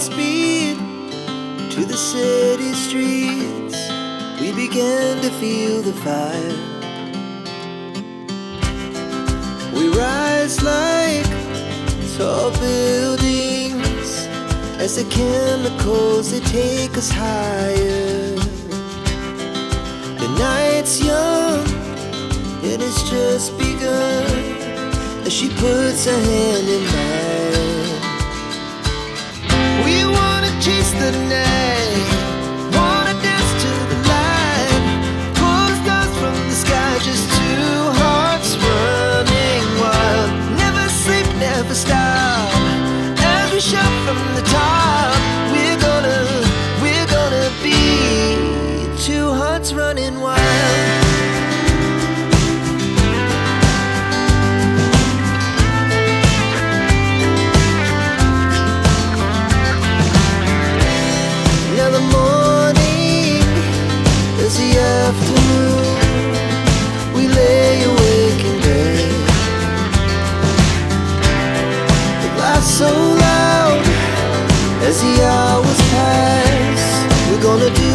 speed to the city streets. We began to feel the fire. We rise like tall buildings as the chemicals, they take us higher. The night's young and it's just begun as she puts her hand in mine. We wanna chase the night, wanna dance to the light, pull the stars from the sky, just two hearts running wild. Never sleep, never stop, as we shout from the top. We're gonna be two hearts running wild. Now the morning is the afternoon. We lay awake in bed. The laugh so loud as the hours pass. We're gonna do